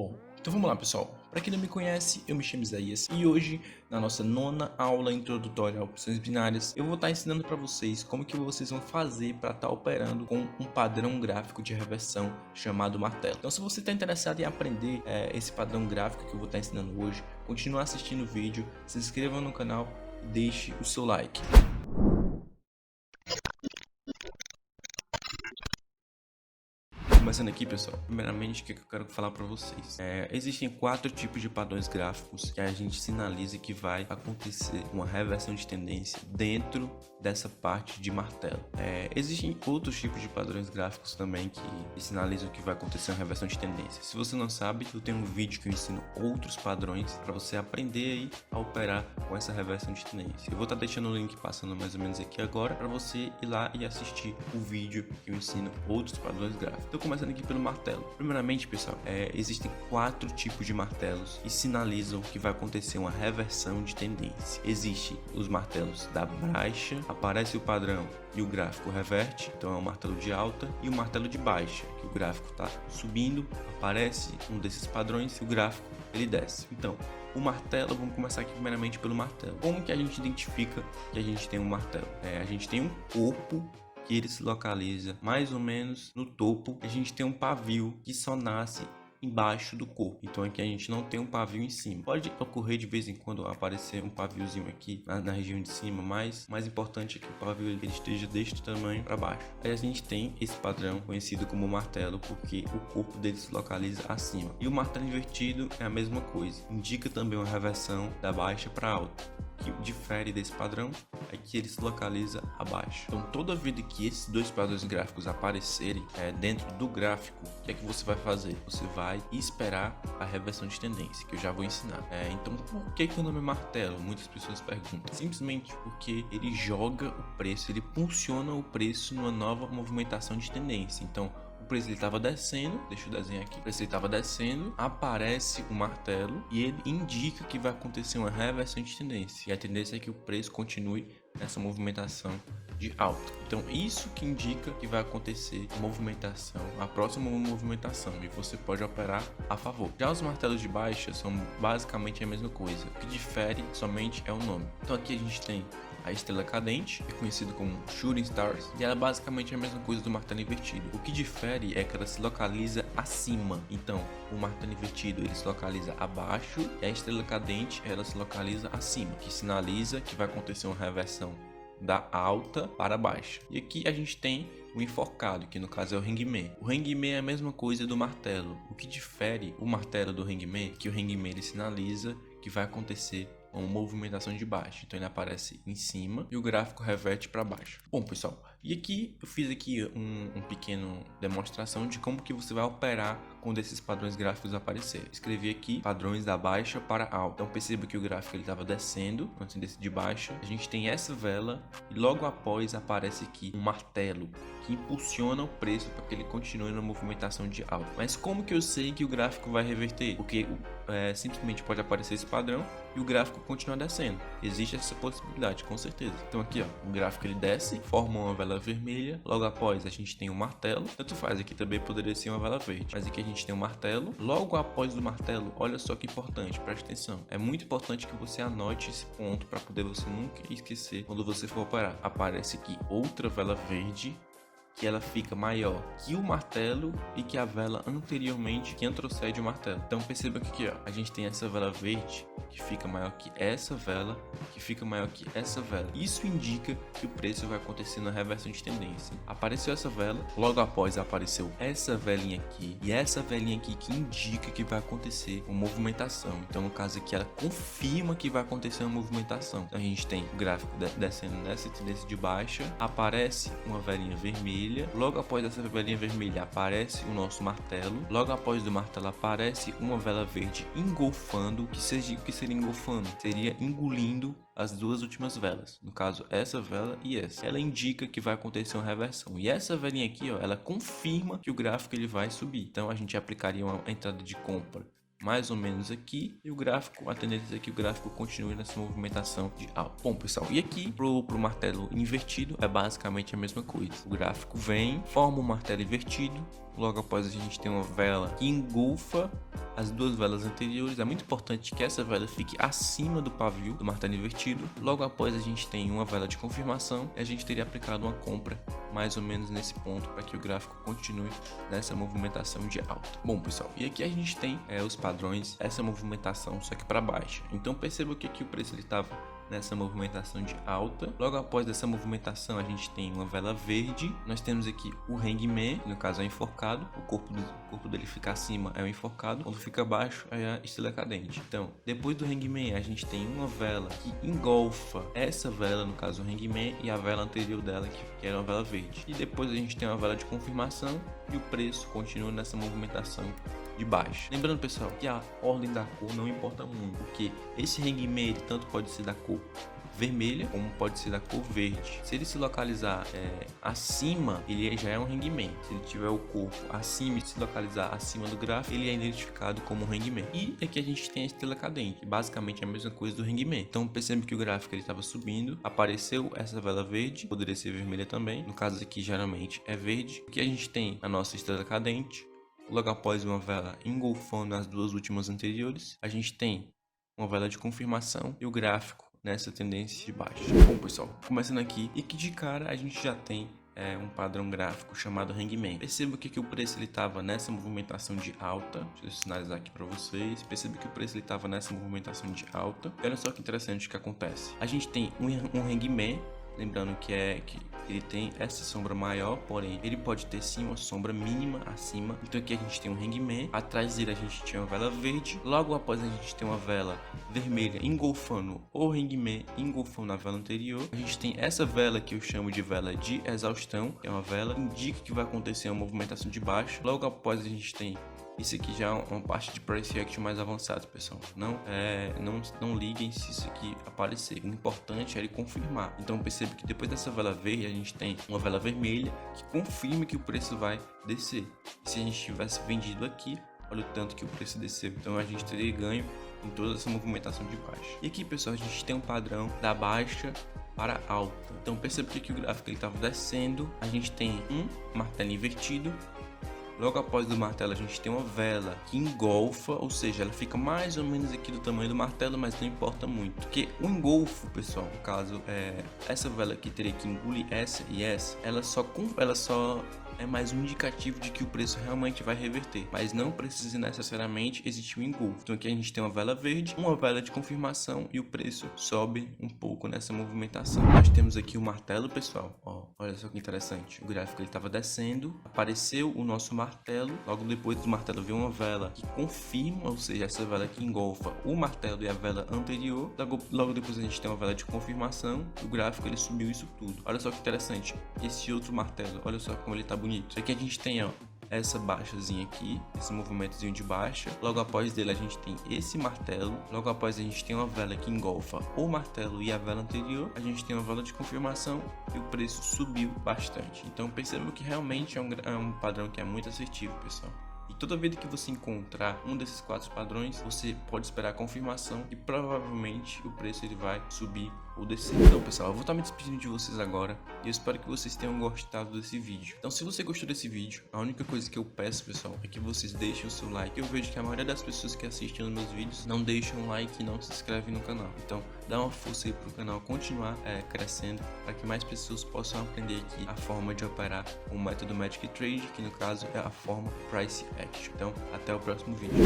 Bom, então vamos lá, pessoal. Para quem não me conhece, eu me chamo Isaías e hoje, na nossa nona aula introdutória a opções binárias, eu vou estar ensinando para vocês como que vocês vão fazer para estar operando com um padrão gráfico de reversão chamado martelo. Então, se você está interessado em aprender esse padrão gráfico que eu vou estar ensinando hoje, continue assistindo o vídeo, se inscreva no canal e deixe o seu like. Começando aqui, pessoal, primeiramente o que eu quero falar para vocês. Existem 4 tipos de padrões gráficos que a gente sinaliza que vai acontecer uma reversão de tendência dentro dessa parte de martelo. Existem outros tipos de padrões gráficos também que sinalizam que vai acontecer uma reversão de tendência. Se você não sabe, eu tenho um vídeo que eu ensino outros padrões para você aprender aí a operar com essa reversão de tendência. Eu vou estar deixando o link passando mais ou menos aqui agora para você ir lá e assistir o vídeo que eu ensino outros padrões gráficos. Então, começando aqui pelo martelo. Primeiramente, pessoal, existem 4 tipos de martelos que sinalizam que vai acontecer uma reversão de tendência. Existem os martelos da baixa, aparece o padrão e o gráfico reverte, então é um martelo de alta, e o martelo de baixa, que o gráfico está subindo, aparece um desses padrões e o gráfico ele desce. Então, o martelo, vamos começar aqui primeiramente pelo martelo. Como que a gente identifica que a gente tem um martelo? A gente tem um corpo que ele se localiza mais ou menos no topo. A gente tem um pavio que só nasce embaixo do corpo, então aqui a gente não tem um pavio em cima. Pode ocorrer de vez em quando aparecer um paviozinho aqui na região de cima, mas o mais importante é que o pavio ele esteja deste tamanho para baixo. Aí a gente tem esse padrão conhecido como martelo, porque o corpo dele se localiza acima. E o martelo invertido é a mesma coisa, indica também uma reversão da baixa para alta. O que difere desse padrão é que ele se localiza abaixo. Então, toda vez que esses dois padrões gráficos aparecerem dentro do gráfico, o que é que você vai fazer? Você vai esperar a reversão de tendência, que eu já vou ensinar. Então, por que o nome é martelo? Muitas pessoas perguntam. Simplesmente porque ele joga o preço, ele impulsiona o preço numa nova movimentação de tendência. Então, o preço ele estava descendo, deixa eu desenhar aqui, o preço ele estava descendo, aparece o martelo e ele indica que vai acontecer uma reversão de tendência. E a tendência é que o preço continue nessa movimentação de alta. Então isso que indica que vai acontecer a movimentação, a próxima movimentação, e você pode operar a favor. Já os martelos de baixa são basicamente a mesma coisa, o que difere somente é o nome. Então aqui a gente tem a estrela cadente, é conhecido como Shooting Stars, e ela é basicamente a mesma coisa do martelo invertido. O que difere é que ela se localiza acima. Então, o martelo invertido ele se localiza abaixo e a estrela cadente ela se localiza acima, que sinaliza que vai acontecer uma reversão da alta para baixa. E aqui a gente tem o enforcado, que no caso é o hangman. O hangman é a mesma coisa do martelo. O que difere o martelo do hangman é que o hangman ele sinaliza que vai acontecer uma movimentação de baixo, então ele aparece em cima e o gráfico reverte para baixo. Bom, pessoal, e aqui eu fiz aqui um pequeno demonstração de como que você vai operar quando esses padrões gráficos aparecerem. Escrevi aqui padrões da baixa para alta. Então perceba que o gráfico ele estava descendo, antes desse de baixa. A gente tem essa vela e logo após aparece aqui um martelo que impulsiona o preço para que ele continue na movimentação de alta. Mas como que eu sei que o gráfico vai reverter? Porque simplesmente pode aparecer esse padrão e o gráfico continua descendo. Existe essa possibilidade, com certeza. Então aqui, ó, o gráfico ele desce, forma uma vela vermelha. Logo após a gente tem um martelo. Tanto faz, aqui também poderia ser uma vela verde. Mas aqui a gente tem um martelo. Logo após o martelo, olha só que importante, preste atenção. É muito importante que você anote esse ponto para poder você nunca esquecer quando você for operar. Aparece aqui outra vela verde, que ela fica maior que o martelo e que a vela anteriormente que antecede o martelo. Então perceba que aqui, ó, a gente tem essa vela verde que fica maior que essa vela, que fica maior que essa vela. Isso indica que o preço vai acontecer na reversão de tendência. Apareceu essa vela, logo após apareceu essa velinha aqui e essa velinha aqui que indica que vai acontecer uma movimentação. Então no caso aqui ela confirma que vai acontecer uma movimentação. Então a gente tem o gráfico descendo nessa tendência de baixa, aparece uma velinha vermelha, logo após essa velinha vermelha aparece o nosso martelo, logo após do martelo aparece uma vela verde engolfando. O que seria engolfando? Seria engolindo as duas últimas velas, no caso essa vela e essa. Ela indica que vai acontecer uma reversão e essa velinha aqui, ó, ela confirma que o gráfico ele vai subir. Então a gente aplicaria uma entrada de compra mais ou menos aqui e o gráfico, a tendência é que o gráfico continue nessa movimentação de alta. Bom, pessoal, e aqui pro martelo invertido é basicamente a mesma coisa. O gráfico vem, forma um martelo invertido logo após a gente tem uma vela que engolfa as duas velas anteriores. É muito importante que essa vela fique acima do pavio do martelo invertido. Logo após a gente tem uma vela de confirmação e a gente teria aplicado uma compra mais ou menos nesse ponto para que o gráfico continue nessa movimentação de alta. Bom pessoal, e aqui a gente tem os padrões, essa movimentação só que para baixo. Então perceba que aqui o preço ele estava nessa movimentação de alta. Logo após essa movimentação a gente tem uma vela verde. Nós temos aqui o hangman, que no caso é o enforcado. O corpo dele fica acima é o enforcado, quando fica abaixo é a estrela cadente. Então depois do hangman a gente tem uma vela que engolfa essa vela, no caso o hangman, e a vela anterior dela que era uma vela verde. E depois a gente tem uma vela de confirmação e o preço continua nessa movimentação de baixo. Lembrando pessoal que a ordem da cor não importa muito, porque esse hangman ele tanto pode ser da cor vermelha como pode ser da cor verde. Se ele se localizar acima, ele já é um hangman. Se ele tiver o corpo acima e se localizar acima do gráfico, ele é identificado como um hangman. E aqui a gente tem a estrela cadente, basicamente é a mesma coisa do hangman. Então percebe que o gráfico ele estava subindo, apareceu essa vela verde, poderia ser vermelha também, no caso aqui geralmente é verde. Aqui a gente tem a nossa estrela cadente. Logo após uma vela engolfando as duas últimas anteriores, a gente tem uma vela de confirmação e o gráfico nessa tendência de baixa. Bom pessoal, começando aqui, e que de cara a gente já tem um padrão gráfico chamado hangman. Perceba que o preço ele estava nessa movimentação de alta. Deixa eu sinalizar aqui para vocês. Perceba que o preço ele estava nessa movimentação de alta. E olha só que interessante o que acontece. A gente tem um hangman. Lembrando que ele tem essa sombra maior, porém ele pode ter sim uma sombra mínima acima. Então aqui a gente tem um hangman, atrás dele a gente tinha uma vela verde, logo após a gente tem uma vela vermelha engolfando o hangman, engolfando a vela anterior. A gente tem essa vela que eu chamo de vela de exaustão, que é uma vela que indica que vai acontecer uma movimentação de baixo. Logo após a gente tem isso aqui já é uma parte de price action mais avançada, pessoal. Não liguem se isso aqui aparecer. O importante é ele confirmar. Então perceba que depois dessa vela verde a gente tem uma vela vermelha que confirma que o preço vai descer. E se a gente tivesse vendido aqui, olha o tanto que o preço desceu. Então a gente teria ganho em toda essa movimentação de baixa. E aqui, pessoal, a gente tem um padrão da baixa para alta. Então perceba que aqui o gráfico ele estava descendo. A gente tem um martelo invertido. Logo após o martelo a gente tem uma vela que engolfa, ou seja, ela fica mais ou menos aqui do tamanho do martelo, mas não importa muito. Porque o engolfo, pessoal, no caso, essa vela aqui teria que engolir essa e essa, ela só é mais um indicativo de que o preço realmente vai reverter, mas não precisa necessariamente existir um engolfo. Então aqui a gente tem uma vela verde, uma vela de confirmação e o preço sobe um pouco nessa movimentação. Nós temos aqui o martelo, pessoal. Ó, olha só que interessante. O gráfico ele estava descendo, apareceu o nosso martelo, logo depois do martelo veio uma vela que confirma, ou seja, essa vela que engolfa o martelo e a vela anterior. Logo depois a gente tem uma vela de confirmação, o gráfico ele subiu isso tudo. Olha só que interessante. Esse outro martelo, olha só como ele tá bonito. Aqui a gente tem, ó, essa baixazinha aqui, esse movimentozinho de baixa. Logo após dele a gente tem esse martelo. Logo após a gente tem uma vela que engolfa o martelo e a vela anterior. A gente tem uma vela de confirmação e o preço subiu bastante. Então perceba que realmente é um padrão que é muito assertivo, pessoal. E toda vez que você encontrar um desses 4 padrões, você pode esperar a confirmação e provavelmente o preço ele vai subir ou descer. Então pessoal, eu vou estar me despedindo de vocês agora e eu espero que vocês tenham gostado desse vídeo. Então se você gostou desse vídeo, a única coisa que eu peço, pessoal, é que vocês deixem o seu like. Eu vejo que a maioria das pessoas que assistem os meus vídeos não deixam um like e não se inscrevem no canal. Então dá uma força aí pro canal continuar crescendo, para que mais pessoas possam aprender aqui a forma de operar o método Magic Trade, que no caso é a forma Price Action. Então até o próximo vídeo.